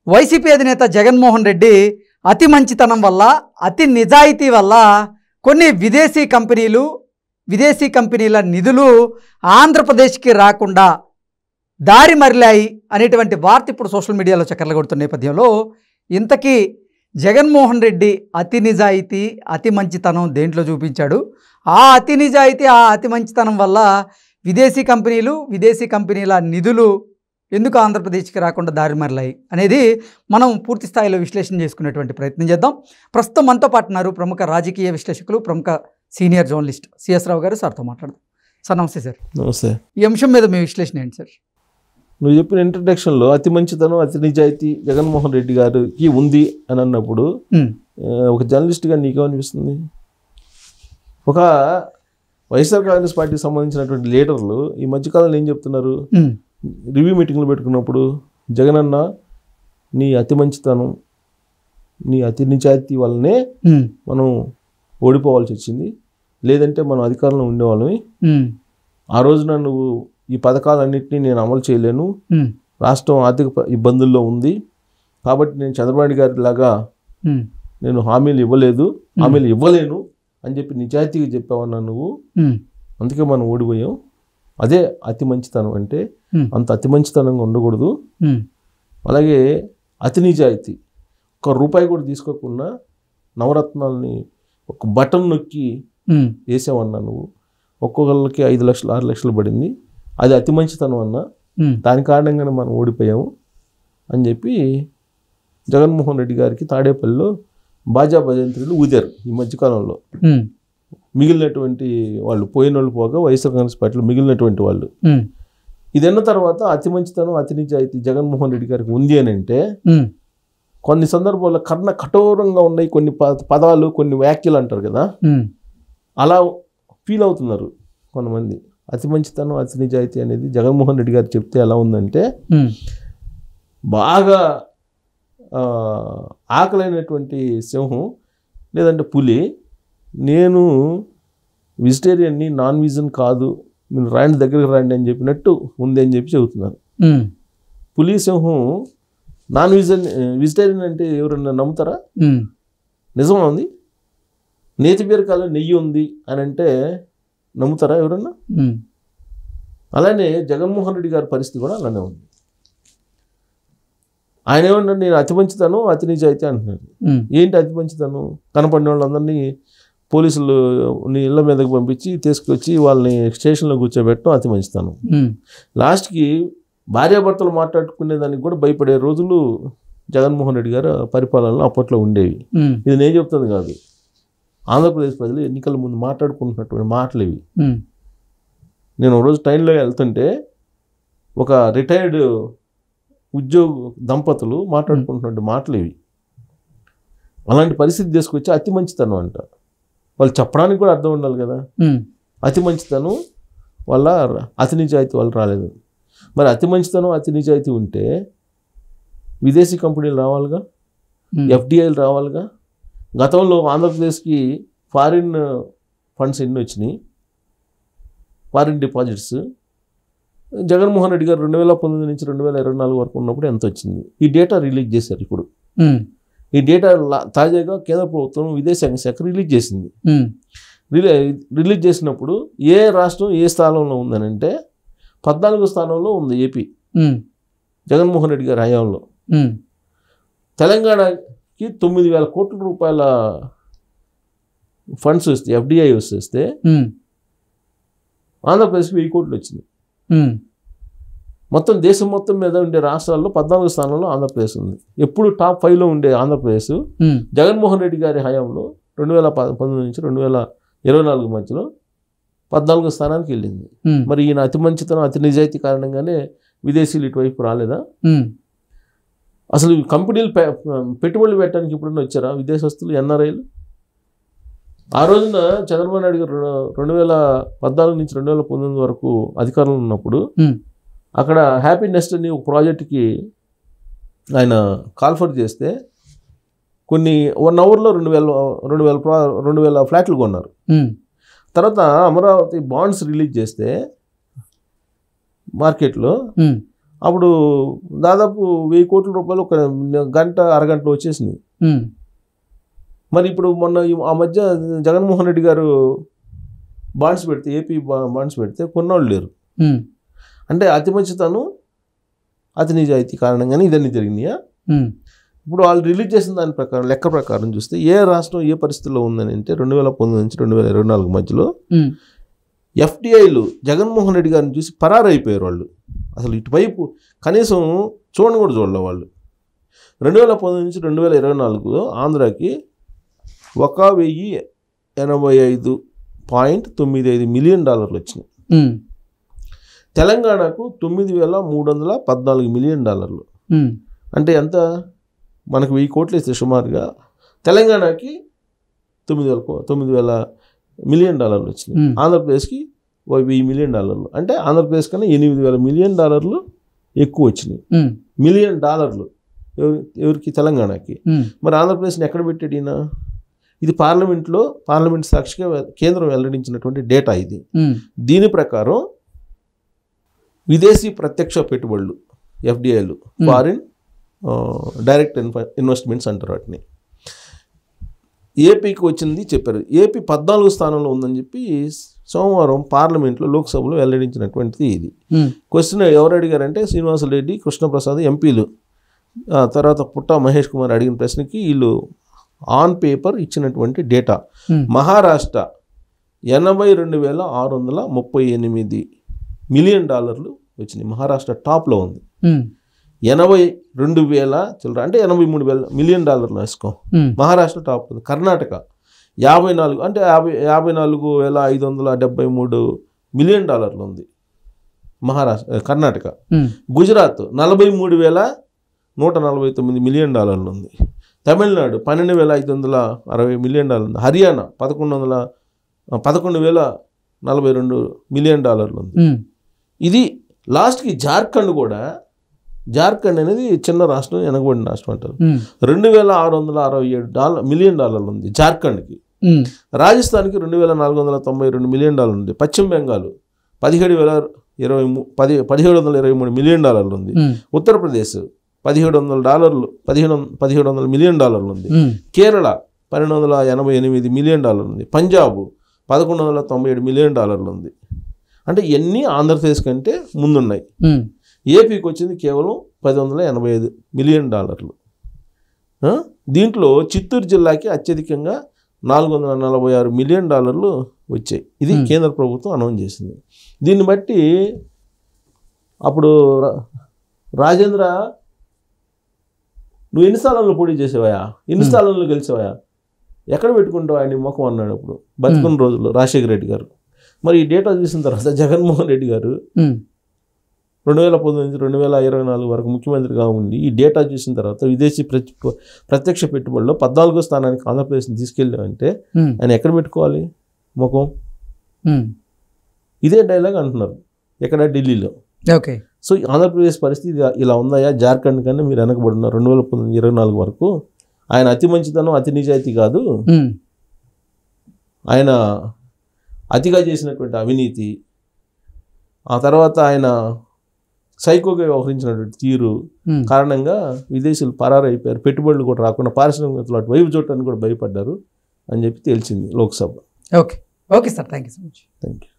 YCP అధినేత జగన్మోహన్ రెడ్డి అతి మంచితనం వల్ల, అతి నిజాయితీ వల్ల కొన్ని విదేశీ కంపెనీల నిధులు ఆంధ్రప్రదేశ్కి రాకుండా దారి మరలాయి అనేటువంటి వార్త ఇప్పుడు సోషల్ మీడియాలో చక్కర్లు కొడుతున్న నేపథ్యంలో ఇంతకీ జగన్మోహన్ రెడ్డి అతి నిజాయితీ, అతి మంచితనం దేంట్లో చూపించాడు? ఆ అతి నిజాయితీ, ఆ అతి మంచితనం వల్ల విదేశీ కంపెనీల నిధులు ఎందుకు ఆంధ్రప్రదేశ్కి రాకుండా దారి మరలాయి అనేది మనం పూర్తి స్థాయిలో విశ్లేషణ చేసుకునేటువంటి ప్రయత్నం చేద్దాం. ప్రస్తుతం మనతో పాటు ఉన్నారు ప్రముఖ రాజకీయ విశ్లేషకులు, ప్రముఖ సీనియర్ జర్నలిస్ట్ సిఎస్ రావు గారు. సార్తో మాట్లాడదాం. సార్ నమస్తే. సార్ నమస్తే. ఈ అంశం మీద మీ విశ్లేషణ ఏంటి సార్? నువ్వు చెప్పిన ఇంట్రడక్షన్లో అతి మంచితనం, అతి నిజాయితీ జగన్మోహన్ రెడ్డి గారికి ఉంది అని అన్నప్పుడు ఒక జర్నలిస్ట్గా నీకేమనిపిస్తుంది? ఒక వైఎస్ఆర్ కాంగ్రెస్ పార్టీకి సంబంధించినటువంటి లీడర్లు ఈ మధ్యకాలంలో ఏం చెప్తున్నారు? రివ్యూ మీటింగ్లు పెట్టుకున్నప్పుడు జగనన్న నీ అతి మంచితనం, నీ అతి నిజాయితీ వల్లనే మనం ఓడిపోవాల్సి వచ్చింది, లేదంటే మనం అధికారంలో ఉండేవాళ్ళమి. ఆ రోజున నువ్వు ఈ పథకాలన్నింటినీ నేను అమలు చేయలేను, రాష్ట్రం ఆర్థిక ఇబ్బందుల్లో ఉంది కాబట్టి నేను చంద్రబాబు గారి లాగా నేను హామీలు ఇవ్వలేను అని చెప్పి నిజాయితీగా చెప్పావన్నా నువ్వు. అందుకే మనం ఓడిపోయాం. అదే అతి మంచితనం అంటే. అంత అతి మంచితనంగా ఉండకూడదు. అలాగే అతి నిజాయితీ, ఒక్క రూపాయి కూడా తీసుకోకుండా నవరత్నాలని ఒక బటన్ నొక్కి వేసావన్నా నువ్వు. ఒక్కొక్కరికి 5 లక్షలు 6 లక్షలు పడింది. అది అతి మంచితనం అన్నా. దాని కారణంగానే మనం ఓడిపోయాము అని చెప్పి జగన్మోహన్ రెడ్డి గారికి తాడేపల్లిలో బాజా భజంత్రులు ఊదారు ఈ మధ్యకాలంలో. మిగిలినటువంటి వాళ్ళు, పోయిన వాళ్ళు పోగా వైఎస్ఆర్ కాంగ్రెస్ పార్టీలో మిగిలినటువంటి వాళ్ళు. ఇదన్న తర్వాత అతి మంచితనం, అతి నిజాయితీ జగన్మోహన్ రెడ్డి గారికి ఉంది అని అంటే కొన్ని సందర్భాల్లో కర్ణ కఠోరంగా ఉన్నాయి కొన్ని పదాలు, కొన్ని వ్యాఖ్యలు అంటారు కదా, అలా ఫీల్ అవుతున్నారు కొంతమంది. అతి మంచితనం, అతి నిజాయితీ అనేది జగన్మోహన్ రెడ్డి గారు చెప్తే ఎలా ఉందంటే, బాగా ఆకలైనటువంటి సింహం లేదంటే పులి, నేను వెజిటేరియన్ని, నాన్ వెజ్ని కాదు, మీరు రాండి దగ్గరికి రాండి అని చెప్పినట్టు ఉంది అని చెప్పి చెబుతున్నారు. పులి సింహం నాన్ వెజిటేరియన్ అంటే ఎవరన్నా నమ్ముతారా? నిజమా ఉంది? నేతి బీరకాయలో నెయ్యి ఉంది అని అంటే నమ్ముతారా ఎవరన్నా? అలానే జగన్మోహన్ రెడ్డి గారి పరిస్థితి కూడా అలానే ఉంది. ఆయన ఏమన్నా నేను అతి మంచితనం, అతి నిజాయితీ అంటున్నాడు. ఏంటి అతి మంచితనం? కనపడిన వాళ్ళందరినీ పోలీసులు నీ ఇళ్ళ మీదకి పంపించి తీసుకొచ్చి వాళ్ళని స్టేషన్లో కూర్చోబెట్టడం అతి మంచితనం. లాస్ట్కి భార్యాభర్తలు మాట్లాడుకునేదానికి కూడా భయపడే రోజులు జగన్మోహన్ రెడ్డి గారు పరిపాలనలో అప్పట్లో ఉండేవి. ఇది నేను చెప్తుంది కాదు, ఆంధ్రప్రదేశ్ ప్రజలు ఎన్నికల ముందు మాట్లాడుకుంటున్నటువంటి మాటలు ఇవి. నేను ఒకరోజు ట్రైన్లో వెళ్తుంటే ఒక రిటైర్డ్ ఉద్యోగ దంపతులు మాట్లాడుకుంటున్నటువంటి మాటలు ఇవి. అలాంటి పరిస్థితి తీసుకొచ్చి అతి మంచితనం అంట. వాళ్ళు చెప్పడానికి కూడా అర్థం ఉండాలి కదా. అతి మంచితనం వల్ల అతి నిజాయితీ వాళ్ళు రాలేదు. మరి అతి మంచితనం, అతి నిజాయితీ ఉంటే విదేశీ కంపెనీలు రావాలిగా, ఎఫ్డిఐలు రావాలిగా. గతంలో ఆంధ్రప్రదేశ్కి ఫారిన్ ఫండ్స్ ఎన్ని వచ్చినాయి, ఫారిన్ డిపాజిట్స్? జగన్మోహన్ రెడ్డి గారు 2019 నుంచి 2024 వరకు ఉన్నప్పుడు ఎంత వచ్చింది? ఈ డేటా రిలీజ్ చేశారు ఇప్పుడు. ఈ డేటా తాజాగా కేంద్ర ప్రభుత్వం విదేశాంగ శాఖ రిలీజ్ చేసింది. రిలీజ్ చేసినప్పుడు ఏ రాష్ట్రం ఏ స్థానంలో ఉందని అంటే 14వ స్థానంలో ఉంది ఏపీ జగన్మోహన్ రెడ్డి గారి హయాంలో. తెలంగాణకి 9,000 కోట్ల రూపాయల ఫండ్స్ వస్తే, ఎఫ్డిఐ వస్తే ఆంధ్రప్రదేశ్కి 1000 కోట్లు వచ్చింది. మొత్తం దేశం మొత్తం మీద ఉండే రాష్ట్రాల్లో 14వ స్థానంలో ఆంధ్రప్రదేశ్ ఉంది. ఎప్పుడు టాప్ 5లో ఉండే ఆంధ్రప్రదేశ్ జగన్మోహన్ రెడ్డి గారి హయాంలో 2019 నుంచి 2024 మధ్యలో 14వ స్థానానికి వెళ్ళింది. మరి ఈయన అతి మంచితనం, అతి నిజాయితీ కారణంగానే విదేశీయులు ఇటువైపు రాలేదా? అసలు కంపెనీలు పెట్టుబడులు పెట్టడానికి ఇప్పుడున్న వచ్చారా విదేశస్తులు, ఎన్ఆర్ఐలు? ఆ రోజున చంద్రబాబు నాయుడు గారు 2014 నుంచి 2019 వరకు అధికారంలో ఉన్నప్పుడు అక్కడ హ్యాపీ నెస్ట్ అని ఒక ప్రాజెక్టుకి ఆయన కాల్ఫర్ చేస్తే కొన్ని 1 అవర్లో 2,000 ఫ్లాట్లు కొన్నారు. తర్వాత అమరావతి బాండ్స్ రిలీజ్ చేస్తే మార్కెట్లో అప్పుడు దాదాపు 1000 కోట్ల రూపాయలు ఒక గంట అరగంటలో వచ్చేసినాయి. మరి ఇప్పుడు మొన్న ఆ మధ్య జగన్మోహన్ రెడ్డి గారు బాండ్స్ పెడితే, ఏపీ బాండ్స్ పెడితే కొన్నోళ్ళు లేరు. అంటే అతి మంచితనం, అతి నిజాయితీ కారణంగానే ఇదన్నీ జరిగినాయా? ఇప్పుడు వాళ్ళు రిలీజ్ చేసిన దాని ప్రకారం, లెక్క ప్రకారం చూస్తే ఏ రాష్ట్రం ఏ పరిస్థితిలో ఉందని అంటే 2019 నుంచి 2024 మధ్యలో ఎఫ్డిఐలు జగన్మోహన్ రెడ్డి గారిని చూసి పరారైపోయారు వాళ్ళు. అసలు ఇటువైపు కనీసం చూడని కూడా చూడలే వాళ్ళు. 2019 నుంచి 2024లో ఆంధ్రాకి $1,085.95 మిలియన్ వచ్చినాయి. తెలంగాణకు $9,314 మిలియన్. అంటే ఎంత? మనకు 1000 కోట్లు ఇస్తే సుమారుగా తెలంగాణకి 9,000 మిలియన్ వచ్చినాయి. ఆంధ్రప్రదేశ్కి $1,000 మిలియన్. అంటే ఆంధ్రప్రదేశ్ కన్నా $8,000 మిలియన్ ఎక్కువ వచ్చినాయి. మిలియన్ డాలర్లు ఎవరికి? తెలంగాణకి. మరి ఆంధ్రప్రదేశ్ని ఎక్కడ పెట్టాడు ఈయన? ఇది పార్లమెంట్ సాక్షిగా కేంద్రం వెల్లడించినటువంటి డేటా ఇది. దీని ప్రకారం విదేశీ ప్రత్యక్ష పెట్టుబడులు, ఎఫ్డిఐలు, ఫారిన్ డైరెక్ట్ ఇన్వెస్ట్మెంట్స్ అంటారు వాటిని, ఏపీకి వచ్చింది చెప్పారు. ఏపీ 14వ స్థానంలో ఉందని చెప్పి సోమవారం పార్లమెంట్లో, లోక్సభలో వెల్లడించినటువంటిది ఇది. క్వశ్చన్ ఎవరు అడిగారంటే శ్రీనివాసరెడ్డి, కృష్ణప్రసాద్ ఎంపీలు, తర్వాత పుట్టా మహేష్ కుమార్ అడిగిన ప్రశ్నకి వీళ్ళు ఆన్ పేపర్ ఇచ్చినటువంటి డేటా. మహారాష్ట్ర $82,638 మిలియన్ వచ్చినాయి. మహారాష్ట్ర టాప్లో ఉంది. 82,000 చిల్లర, అంటే 83,000 మిలియన్ వేసుకో. మహారాష్ట్ర టాప్ ఉంది. కర్ణాటక 54, అంటే 54,573 మిలియన్ ఉంది కర్ణాటక. గుజరాత్ 43,149 మిలియన్ ఉంది. తమిళనాడు 12,560 మిలియన్ ఉంది. హర్యానా 11,042 మిలియన్ ఉంది. ఇది లాస్ట్కి జార్ఖండ్ కూడా, జార్ఖండ్ అనేది చిన్న రాష్ట్రం, వెనకబడిన రాష్ట్రం అంటారు. $2,667 మిలియన్ ఉంది జార్ఖండ్కి. రాజస్థాన్కి $2,492 మిలియన్ ఉంది. పశ్చిమ బెంగాల్ 1723 మిలియన్ ఉంది. ఉత్తరప్రదేశ్ $1,700 మిలియన్ ఉంది. కేరళ 1,288 మిలియన్ ఉంది. పంజాబ్ 1,197 మిలియన్ ఉంది. అంటే ఇవన్నీ ఆంధ్రప్రదేశ్ కంటే ముందున్నాయి. ఏపీకి వచ్చింది కేవలం 1,185 మిలియన్. దీంట్లో చిత్తూరు జిల్లాకి అత్యధికంగా $446 మిలియన్ వచ్చాయి. ఇది కేంద్ర ప్రభుత్వం అనౌన్స్ చేసింది. దీన్ని బట్టి అప్పుడు రాజేంద్ర, నువ్వు ఎన్ని స్థానాల్లో పోటీ చేసేవాయా, ఎన్ని స్థానాల్లో గెలిచేవాయా, ఎక్కడ పెట్టుకుంటావు ఆయన ముఖం అన్నాడు అప్పుడు బతుకున్న రోజుల్లో రాజశేఖర రెడ్డి గారు. మరి ఈ డేటా చూసిన తర్వాత జగన్మోహన్ రెడ్డి గారు 2019 నుంచి 2024 వరకు ముఖ్యమంత్రిగా ఉండి ఈ డేటా చూసిన తర్వాత విదేశీ ప్రత్యక్ష పెట్టుబడుల్లో 14వ స్థానానికి ఆంధ్రప్రదేశ్ని తీసుకెళ్ళామంటే ఆయన ఎక్కడ పెట్టుకోవాలి ముఖం? ఇదే డైలాగ్ అంటున్నారు ఎక్కడ? ఢిల్లీలో. ఓకే. సో ఆంధ్రప్రదేశ్ పరిస్థితి ఇలా ఉందాయా? జార్ఖండ్ కన్నా మీరు వెనకబడున్నారు 2024 వరకు. ఆయన అతి మంచితనం, అతి నిజాయితీ కాదు, ఆయన అతిగా చేసినటువంటి అవినీతి, ఆ తర్వాత ఆయన సైకోగా వ్యవహరించినటువంటి తీరు కారణంగా విదేశీయులు పరారైపోయారు. పెట్టుబడులు కూడా రాకుండా పారిశ్రామికవేత్తలు అటు వైపు చూడటానికి కూడా భయపడ్డారు అని చెప్పి తేల్చింది Lok Sabha. Okay. Okay sir, thank you so much. Thank you.